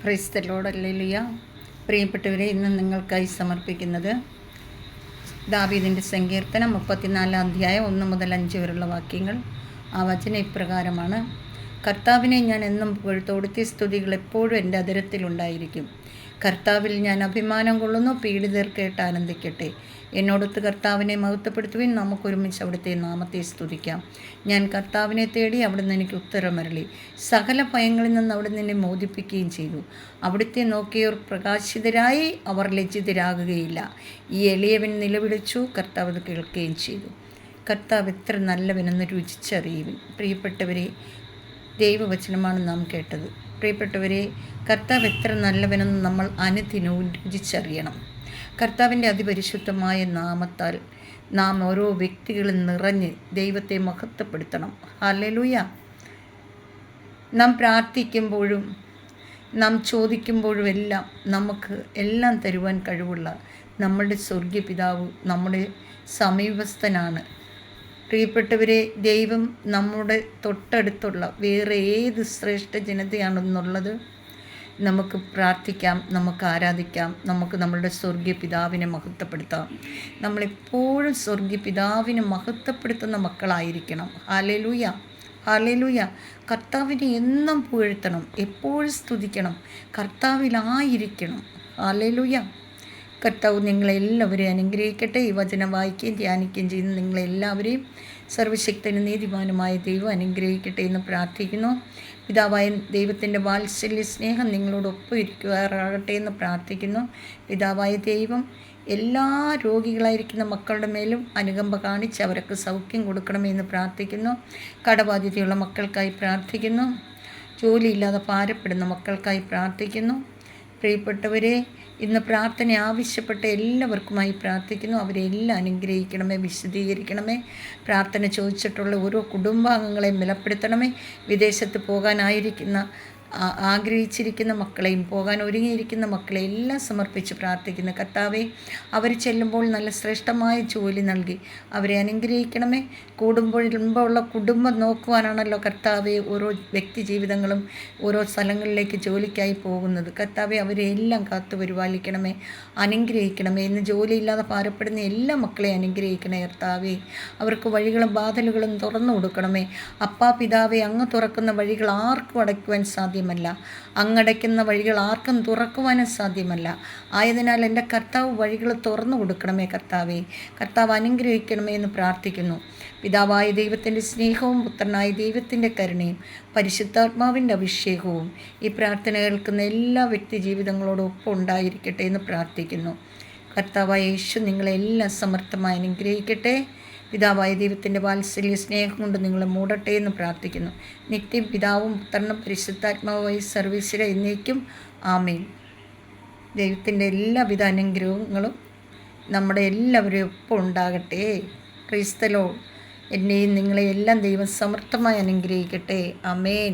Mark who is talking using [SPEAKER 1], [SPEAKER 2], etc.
[SPEAKER 1] Praise the Lord. Hallelujah. പ്രിയപ്പെട്ടവരെ, ഇന്ന് നിങ്ങൾക്കായി സമർപ്പിക്കുന്നത് ദാവീദിൻ്റെ സങ്കീർത്തനം 34 അധ്യായം 1 മുതൽ 5 വരെയുള്ള വാക്യങ്ങൾ. ആ വചനം ഇപ്രകാരമാണ്: കർത്താവിനെ ഞാൻ എന്നും പുകഴ്ത്തോടുത്തി സ്തുതികൾ എപ്പോഴും എൻ്റെ അധരത്തിലുണ്ടായിരിക്കും. കർത്താവിൽ ഞാൻ അഭിമാനം കൊള്ളുന്നു, പീഡിതർ കേട്ട് ആനന്ദിക്കട്ടെ. എന്നോടൊത്ത് കർത്താവിനെ മഹത്വപ്പെടുത്തുവിൻ, നമുക്കൊരുമിച്ച് അവിടുത്തെ നാമത്തെ സ്തുതിക്കാം. ഞാൻ കർത്താവിനെ തേടി, അവിടുന്ന് എനിക്ക് ഉത്തരമരുളി. സകല ഭയങ്ങളിൽ നിന്ന് അവിടുന്ന് എന്നെ മോചിപ്പിക്കുകയും ചെയ്തു. അവിടുത്തെ നോക്കിയവർ പ്രകാശിതരായി, അവർ ലജ്ജിതരാകുകയില്ല. ഈ എളിയവൻ നിലവിളിച്ചു, കർത്താവ് അത് കേൾക്കുകയും ചെയ്തു. കർത്താവ് എത്ര നല്ലവനെന്ന് രുചിച്ചറിയുവിൻ. പ്രിയപ്പെട്ടവരെ, ദൈവവചനമാണ് നാം കേട്ടത്. പ്രിയപ്പെട്ടവരെ, കർത്താവ് എത്ര നല്ലവനെന്ന് നമ്മൾ അനുദിനവും രുചിച്ചറിയണം. കർത്താവിൻ്റെ അതിപരിശുദ്ധമായ നാമത്താൽ നാം ഓരോ വ്യക്തികളും നിറഞ്ഞ് ദൈവത്തെ മഹത്വപ്പെടുത്തണം. ഹല്ലേലൂയ. നാം പ്രാർത്ഥിക്കുമ്പോഴും നാം ചോദിക്കുമ്പോഴും എല്ലാം നമുക്ക് എല്ലാം തരുവാൻ കഴിവുള്ള നമ്മളുടെ സ്വർഗീയ പിതാവ് നമ്മുടെ സമീപസ്ഥനാണ്. പ്രിയപ്പെട്ടവരെ, ദൈവം നമ്മുടെ തൊട്ടടുത്തുള്ള വേറെ ഏത് ശ്രേഷ്ഠ ജനതയാണെന്നുള്ളത് നമുക്ക് പ്രാർത്ഥിക്കാം, നമുക്ക് ആരാധിക്കാം, നമുക്ക് നമ്മളുടെ സ്വർഗീയ പിതാവിനെ മഹത്വപ്പെടുത്താം. നമ്മളെപ്പോഴും സ്വർഗീയ പിതാവിനെ മഹത്വപ്പെടുത്തുന്ന മക്കളായിരിക്കണം. Hallelujah, hallelujah. കർത്താവിനെ എന്നും പുകഴ്ത്തണം, എപ്പോഴും സ്തുതിക്കണം, കർത്താവിലായിരിക്കണം. ഹല്ലേലൂയ. കർത്താവ് നിങ്ങളെല്ലാവരെയും അനുഗ്രഹിക്കട്ടെ. ഈ വചനം വായിക്കുകയും ധ്യാനിക്കുകയും ചെയ്യുന്ന നിങ്ങളെല്ലാവരെയും സർവശക്തനും നീതിമാനുമായ ദൈവം അനുഗ്രഹിക്കട്ടെ എന്ന് പ്രാർത്ഥിക്കുന്നു. പിതാവായ ദൈവത്തിൻ്റെ വാത്സല്യ സ്നേഹം നിങ്ങളോടൊപ്പം ഇരിക്കുവാറാകട്ടെ എന്ന് പ്രാർത്ഥിക്കുന്നു. പിതാവായ ദൈവം എല്ലാ രോഗികളായിരിക്കുന്ന മക്കളുടെ മേലും അനുകമ്പ കാണിച്ച് അവർക്ക് സൗഖ്യം കൊടുക്കണമെന്ന് പ്രാർത്ഥിക്കുന്നു. കടബാധ്യതയുള്ള മക്കൾക്കായി പ്രാർത്ഥിക്കുന്നു. ജോലിയില്ലാതെ ഭാരപ്പെടുന്ന മക്കൾക്കായി പ്രാർത്ഥിക്കുന്നു. പ്രിയപ്പെട്ടവരെ, ഇന്ന് പ്രാർത്ഥന ആവശ്യപ്പെട്ട എല്ലാവർക്കുമായി പ്രാർത്ഥിക്കുന്നു. അവരെല്ലാം അനുഗ്രഹിക്കണമേ, വിശദീകരിക്കണമേ. പ്രാർത്ഥന ചോദിച്ചിട്ടുള്ള ഓരോ കുടുംബാംഗങ്ങളെയും ബലപ്പെടുത്തണമേ. വിദേശത്ത് പോകാനായിരിക്കുന്ന ആഗ്രഹിച്ചിരിക്കുന്ന മക്കളെയും പോകാൻ ഒരുങ്ങിയിരിക്കുന്ന മക്കളെ എല്ലാം സമർപ്പിച്ച് പ്രാർത്ഥിക്കുന്നു. കർത്താവെ, അവർ ചെല്ലുമ്പോൾ നല്ല ശ്രേഷ്ഠമായ ജോലി നൽകി അവരെ അനുഗ്രഹിക്കണമേ. കൂടുമ്പോഴുള്ള കുടുംബം നോക്കുവാനാണല്ലോ കർത്താവെ ഓരോ വ്യക്തി ജീവിതങ്ങളും ഓരോ സ്ഥലങ്ങളിലേക്ക് ജോലിക്കായി പോകുന്നത്. കർത്താവെ, അവരെ എല്ലാം കാത്തു പരിപാലിക്കണമേ, അനുഗ്രഹിക്കണമേ. ഇന്ന് ജോലിയില്ലാതെ ഭാരപ്പെടുന്ന എല്ലാ മക്കളെയും അനുഗ്രഹിക്കണേ കർത്താവെ. അവർക്ക് വഴികളും ബാധലുകളും തുറന്നു കൊടുക്കണമേ. അപ്പാ പിതാവെ, അങ്ങ് തുറക്കുന്ന വഴികൾ ആർക്കും അടയ്ക്കുവാൻ സാധ്യമല്ല, അങ്ങടയ്ക്കുന്ന വഴികൾ ആർക്കും തുറക്കുവാനും സാധ്യമല്ല. ആയതിനാൽ എൻ്റെ കർത്താവ് വഴികൾ തുറന്നു കൊടുക്കണമേ കർത്താവെ. കർത്താവ് അനുഗ്രഹിക്കണമേ എന്ന് പ്രാർത്ഥിക്കുന്നു. പിതാവായ ദൈവത്തിൻ്റെ സ്നേഹവും പുത്രനായ ദൈവത്തിൻ്റെ കരുണയും പരിശുദ്ധാത്മാവിൻ്റെ അഭിഷേകവും ഈ പ്രാർത്ഥന കേൾക്കുന്ന എല്ലാ വ്യക്തി ജീവിതങ്ങളോടൊപ്പം ഉണ്ടായിരിക്കട്ടെ എന്ന് പ്രാർത്ഥിക്കുന്നു. കർത്താവായ യേശു നിങ്ങളെല്ലാം സമർത്ഥമായി അനുഗ്രഹിക്കട്ടെ. പിതാവായ ദൈവത്തിൻ്റെ വാത്സല്യ സ്നേഹം കൊണ്ട് നിങ്ങളെ മൂടട്ടെ എന്ന് പ്രാർത്ഥിക്കുന്നു. നിത്യം പിതാവും പുത്രനും പരിശുദ്ധാത്മാവായി സർവീശ്വര എന്നേക്കും ആമേൻ. ദൈവത്തിൻ്റെ എല്ലാവിധ അനുഗ്രഹങ്ങളും നമ്മുടെ എല്ലാവരെയും ഒപ്പം ഉണ്ടാകട്ടെ. ക്രിസ്തലോ എന്നെയും നിങ്ങളെ എല്ലാം ദൈവം സമർത്ഥമായി അനുഗ്രഹിക്കട്ടെ. ആമേൻ.